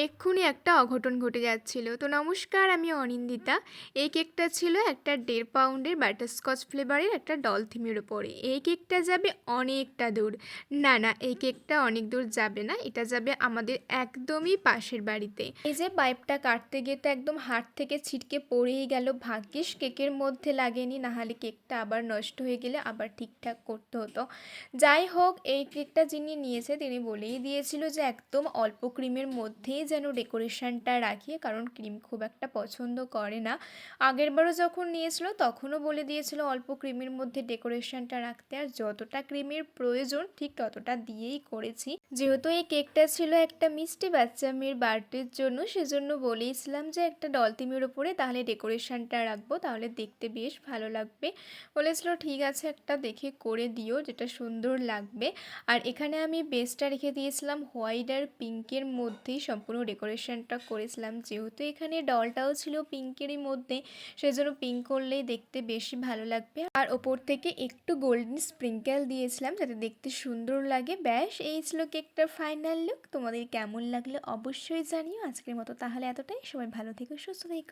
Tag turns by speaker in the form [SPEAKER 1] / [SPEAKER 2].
[SPEAKER 1] এক্ষুনি একটা অঘটন ঘটে যাচ্ছিল। তো নমস্কার, আমি অনিন্দিতা। এই কেকটা ছিল একটা 1.5 পাউন্ডের বাটারস্কচ ফ্লেভারের একটা ডল থিমের ওপরে। এই কেকটা যাবে অনেকটা দূর। না, এই কেকটা অনেক দূর যাবে না, এটা যাবে আমাদের একদমই পাশের বাড়িতে। এই যে পাইপটা কাটতে গিয়ে তো একদম হাত থেকে ছিটকে পড়েই গেল, ভাগ্যিস কেকের মধ্যে লাগেনি, নাহলে কেকটা আবার নষ্ট হয়ে গেলে আবার ঠিকঠাক করতে হতো। যাই হোক, এই কেকটা যিনি নিয়েছে তিনি বলেই দিয়েছিল যে একদম অল্প ক্রিমের মধ্যেই যেন ডেকোরেশনটা রাখি, কারণ ক্রিম খুব একটা পছন্দ করে না। আগেরবারও যখন নিয়েছিল তখনও বলে দিয়েছিল অল্প ক্রিমের মধ্যে ডেকোরেশনটা রাখতে, আর যতটা ক্রিমের প্রয়োজন ঠিক ততটা দিয়েই করেছি। যেহেতু এই কেকটা ছিল একটা মিষ্টি বাচ্চা মেয়ের বার্থডের জন্য, সেজন্য বলেইছিলাম যে একটা ডল থিমের ওপরে তাহলে ডেকোরেশনটা রাখবো, তাহলে দেখতে বেশ ভালো লাগবে। বলেছিল ঠিক আছে, একটা দেখে করে দিও যেটা সুন্দর লাগবে। আর এখানে আমি বেসটা রেখে দিয়েছিলাম হোয়াইট আর পিঙ্কের মধ্যেই সম্পূর্ণ ডেকোরেশনটা করেছিলাম, যেহেতু এখানে ডলটাও ছিল পিঙ্কেরই মধ্যে, সেজন্য পিঙ্ক করলেই দেখতে বেশি ভালো লাগবে। আর ওপর থেকে একটু গোল্ডেন স্প্রিঙ্কেল দিয়েছিলাম যাতে দেখতে সুন্দর লাগে। ব্যাস, এই ছিল কেকটার ফাইনাল লুক। তোমাদের কেমন লাগলো অবশ্যই জানিও। আজকের মতো তাহলে এতটাই, সবাই ভালো থেকো, সুস্থ থেকো।